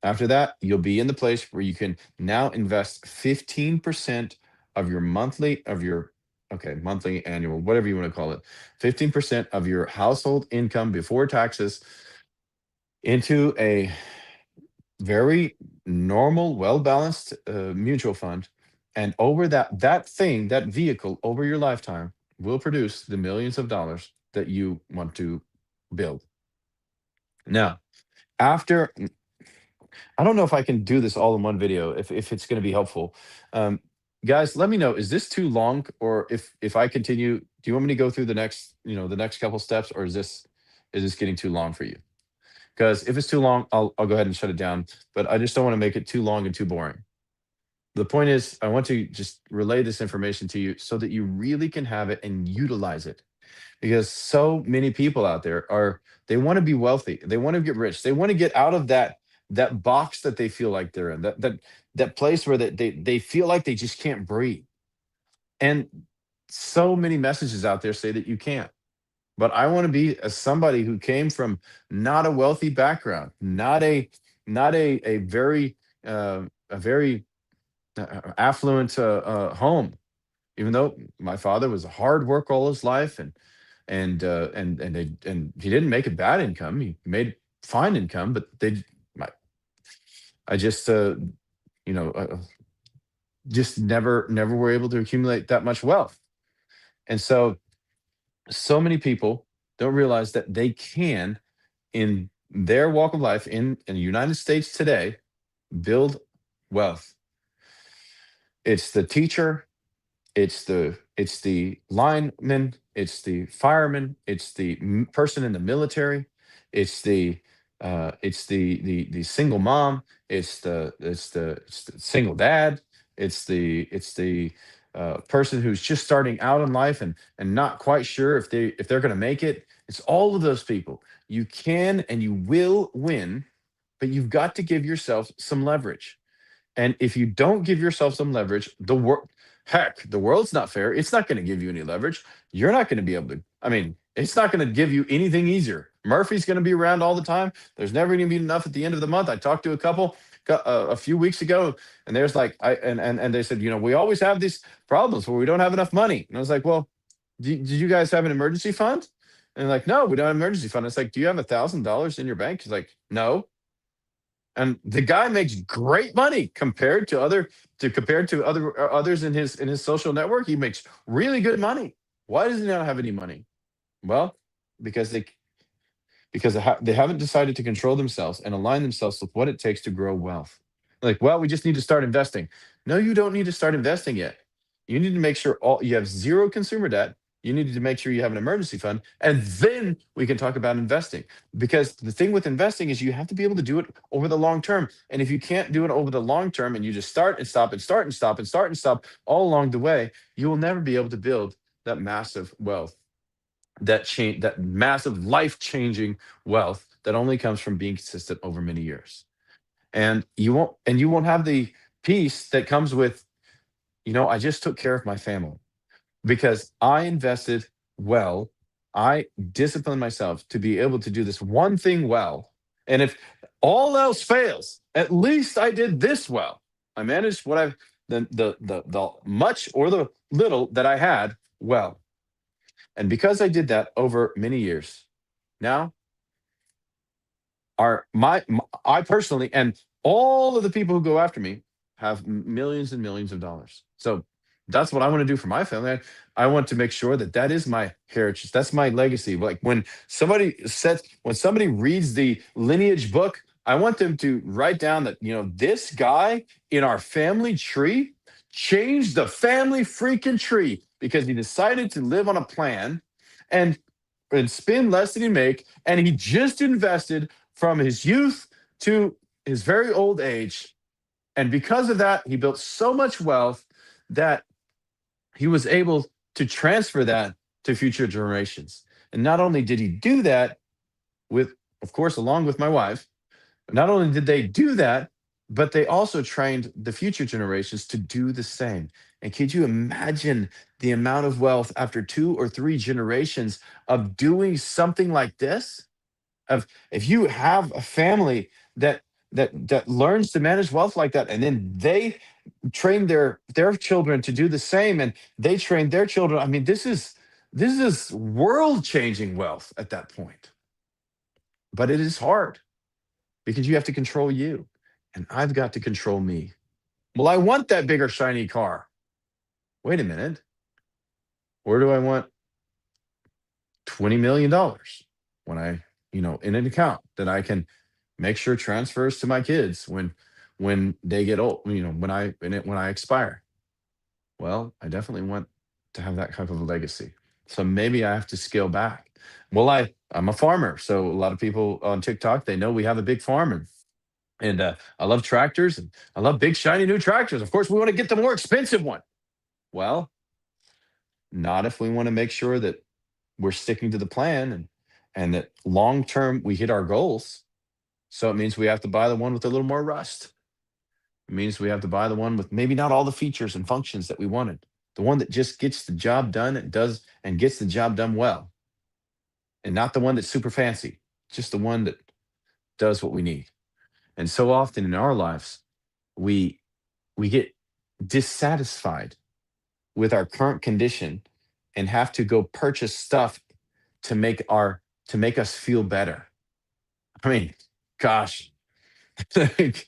After that, you'll be in the place where you can now invest 15% of your monthly, annual, whatever you want to call it, 15% of your household income before taxes into a very normal, well balanced mutual fund, and over that vehicle over your lifetime will produce the millions of dollars that you want to build. Now, after I don't know if I can do this all in one video, if it's going to be helpful. Um, Guys, let me know. Is this too long, or if I continue? Do you want me to go through the next couple steps, or is this getting too long for you? Because if it's too long, I'll go ahead and shut it down. But I just don't want to make it too long and too boring. The point is, I want to just relay this information to you so that you really can have it and utilize it. Because so many people out there they want to be wealthy, they want to get rich, they want to get out of that box that they feel like they're in, that place where they feel like they just can't breathe. And so many messages out there say that you can't. But I want to be as somebody who came from not a wealthy background, not a very affluent home. Even though my father was hard work all his life, and he didn't make a bad income, he made fine income, but my, I you know uh, just never were able to accumulate that much wealth. And so many people don't realize that they can, in their walk of life in the United States today, build wealth. It's the teacher, it's the lineman, it's the fireman, it's the person in the military, it's the single mom, it's the single dad, it's the person who's just starting out in life and not quite sure if they're going to make it. It's all of those people. You can and you will win, but you've got to give yourself some leverage. And if you don't give yourself some leverage, the world's not fair. It's not going to give you any leverage. You're not going to be able to. I mean, it's not going to give you anything easier. Murphy's going to be around all the time. There's never going to be enough at the end of the month. I talked to a couple a few weeks ago, and there's like, and they said, we always have these problems where we don't have enough money. And I was like, well, did you guys have an emergency fund? And they're like, no, we don't have an emergency fund. It's like, do you have $1,000 in your bank? He's like, no. And the guy makes great money compared to others in his social network. He makes really good money. Why does he not have any money? Well, because they haven't decided to control themselves and align themselves with what it takes to grow wealth. Like, well, we just need to start investing. No, you don't need to start investing yet. You need to make sure you have zero consumer debt. You need to make sure you have an emergency fund, and then we can talk about investing. Because the thing with investing is you have to be able to do it over the long term. And if you can't do it over the long term and you just start and stop and start and stop and start and stop all along the way, you will never be able to build that massive wealth, that massive life-changing wealth that only comes from being consistent over many years. And you won't have the peace that comes with, I just took care of my family because I invested well. I disciplined myself to be able to do this one thing well. And if all else fails, at least I did this well. I managed what I've the much or the little that I had well. And because I did that over many years, now I personally and all of the people who go after me have millions and millions of dollars. So that's what I want to do for my family. I want to make sure that is my heritage. That's my legacy. Like when somebody reads the lineage book, I want them to write down that, this guy in our family tree changed the family freaking tree because he decided to live on a plan and spend less than he make, and he just invested from his youth to his very old age. And because of that, he built so much wealth that he was able to transfer that to future generations. And not only did he do that with, of course, along with my wife, not only did they do that, but they also trained the future generations to do the same. And could you imagine the amount of wealth after 2 or 3 generations of doing something like this? Of if you have a family that learns to manage wealth like that, and then they train their children to do the same, and they train their children. I mean, this is world changing wealth at that point. But it is hard because you have to control you, and I've got to control me. Well, I want that bigger shiny car. Wait a minute. Where do I want $20 million when in an account that I can make sure transfers to my kids when they get old, when I expire? Well, I definitely want to have that type of a legacy. So maybe I have to scale back. Well, I'm a farmer, so a lot of people on TikTok, they know we have a big farm, and I love tractors, and I love big shiny new tractors. Of course, we want to get the more expensive one. Well, not if we want to make sure that we're sticking to the plan, and that long term we hit our goals. So it means we have to buy the one with a little more rust. It means we have to buy the one with maybe not all the features and functions that we wanted. The one that just gets the job done and does and gets the job done well. And not the one that's super fancy, just the one that does what we need. And so often in our lives, we we get dissatisfied with our current condition and have to go purchase stuff to make us feel better. I mean, gosh, I think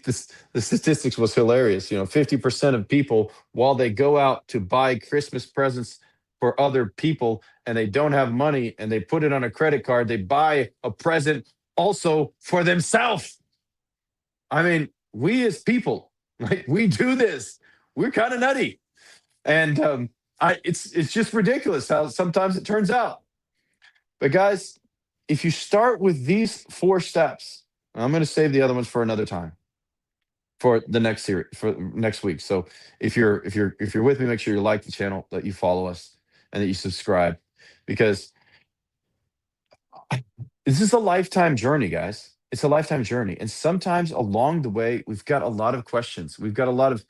the statistics was hilarious. 50% of people, while they go out to buy Christmas presents for other people and they don't have money and they put it on a credit card, they buy a present also for themselves. I mean, we as people, like we do this. We're kind of nutty, and it's just ridiculous how sometimes it turns out. But guys, if you start with these 4 steps, I'm going to save the other ones for another time, for the next series, for next week. So if you're with me, make sure you like the channel, that you follow us, and that you subscribe, because this is a lifetime journey, guys. It's a lifetime journey, and sometimes along the way, we've got a lot of questions. We've got a lot of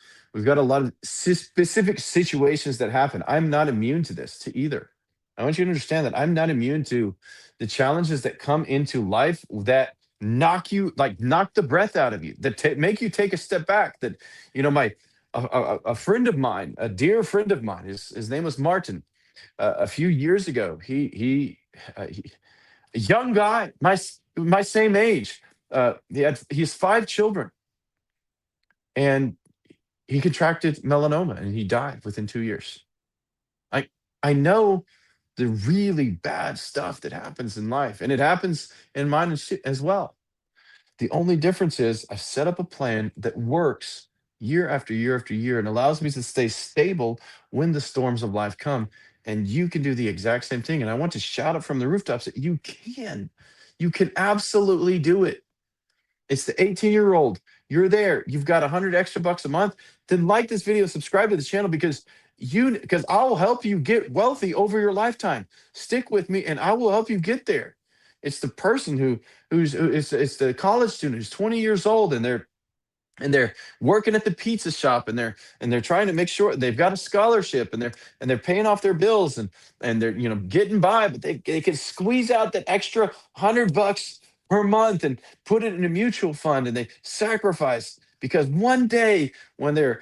specific situations that happen. I'm not immune to this, to either. I want you to understand that I'm not immune to the challenges that come into life that knock the breath out of you, that make you take a step back. That my a friend of mine, a dear friend of mine, his name was Martin. A few years ago, he a young guy, my same age. He has 5 children, and he contracted melanoma, and he died within 2 years. I I know the really bad stuff that happens in life, and it happens in mine as well. The only difference is I've set up a plan that works year after year after year and allows me to stay stable when the storms of life come. And you can do the exact same thing. And I want to shout it from the rooftops that you can. You can absolutely do it. It's the 18-year-old. You're there. You've got 100 extra bucks a month. Then like this video, subscribe to the channel, because I'll help you get wealthy over your lifetime. Stick with me and I will help you get there. It's the person it's the college student who's 20 years old, and they're working at the pizza shop, and they're trying to make sure they've got a scholarship, and they're paying off their bills, and they're getting by, but they can squeeze out that extra 100 bucks per month and put it in a mutual fund, and they sacrifice because one day when they're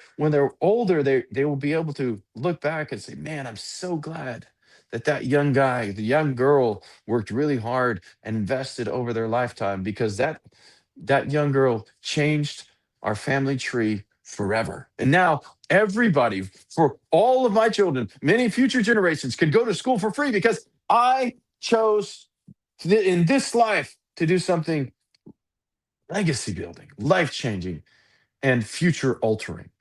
older, they will be able to look back and say, man, I'm so glad that young guy, the young girl, worked really hard and invested over their lifetime, because that young girl changed our family tree forever. And now everybody, for all of my children, many future generations, can go to school for free because I chose in this life to do something legacy building, life changing, and future altering.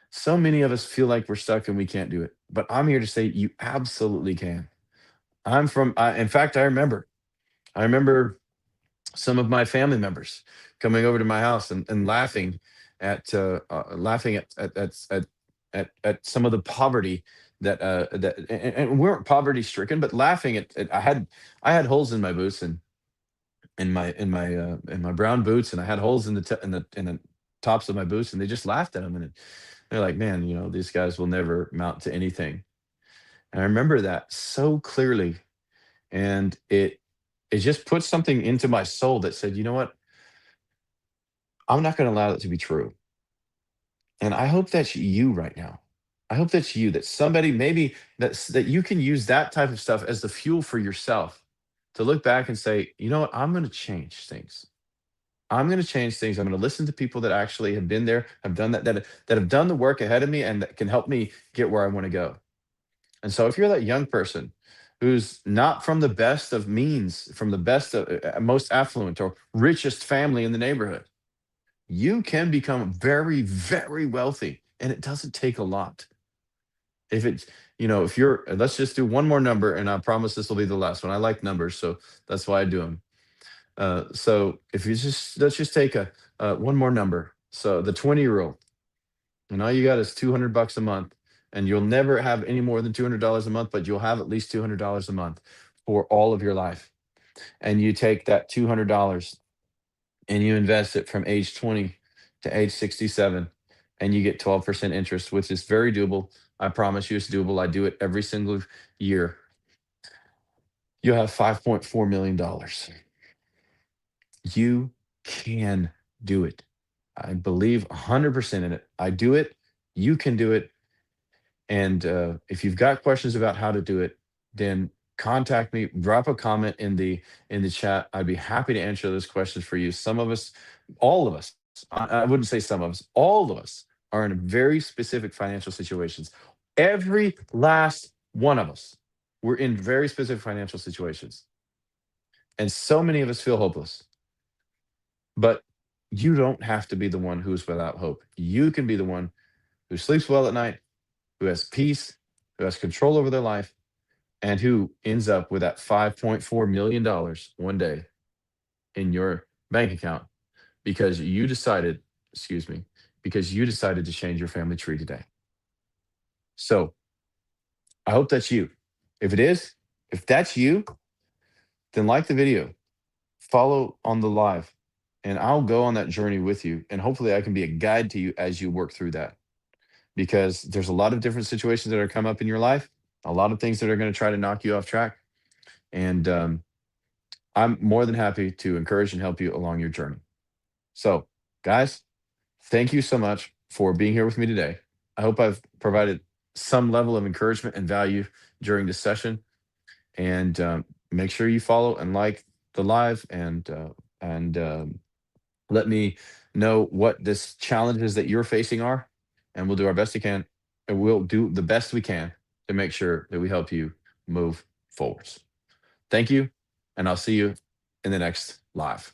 So many of us feel like we're stuck and we can't do it. But I'm here to say you absolutely can. In fact, I remember some of my family members coming over to my house and laughing at some of the poverty and we weren't poverty stricken, but laughing at I had holes in my boots and in my brown boots, and I had holes in the tops of my boots, and they just laughed at them, and they're like, man, these guys will never amount to anything. And I remember that so clearly, and it just put something into my soul that said, you know what, I'm not going to allow that to be true. And I hope that's you right now. I hope that's you, that somebody maybe that you can use that type of stuff as the fuel for yourself to look back and say, you know what, I'm going to change things. I'm going to change things. I'm going to listen to people that actually have been there, have done that have done the work ahead of me, and that can help me get where I want to go. And so, if you're that young person who's not from the best of means, from the best of most affluent or richest family in the neighborhood, you can become very, very wealthy, and it doesn't take a lot. If it's, if you're, let's just do one more number, and I promise this will be the last one. I like numbers, so that's why I do them. So if you just let's just take one more number. So the 20 rule, and all you got is $200 a month, and you'll never have any more than $200 a month, but you'll have at least $200 a month for all of your life. And you take that $200 and you invest it from age 20 to age 67, and you get 12% interest, which is very doable. I promise you it's doable. I do it every single year. You'll have $5.4 million. You can do it. I believe 100% in it. I do it. You can do it. And if you've got questions about how to do it, then contact me. Drop a comment in the chat. I'd be happy to answer those questions for you. Some of us, all of us, I wouldn't say some of us, all of us are in very specific financial situations. Every last one of us, we're in very specific financial situations, and so many of us feel hopeless. But you don't have to be the one who's without hope. You can be the one who sleeps well at night, who has peace, who has control over their life, and who ends up with that $5.4 million one day in your bank account because you decided, excuse me, because you decided to change your family tree today. So I hope that's you. If it is, if that's you, then like the video, follow on the live, and I'll go on that journey with you. And hopefully I can be a guide to you as you work through that, because there's a lot of different situations that are come up in your life, a lot of things that are going to try to knock you off track. And I'm more than happy to encourage and help you along your journey. So, guys, thank you so much for being here with me today. I hope I've provided some level of encouragement and value during this session. And make sure you follow and like the live, and let me know what this challenges that you're facing are, and we'll do our best we can, and we'll do the best we can to make sure that we help you move forwards. Thank you, and I'll see you in the next live.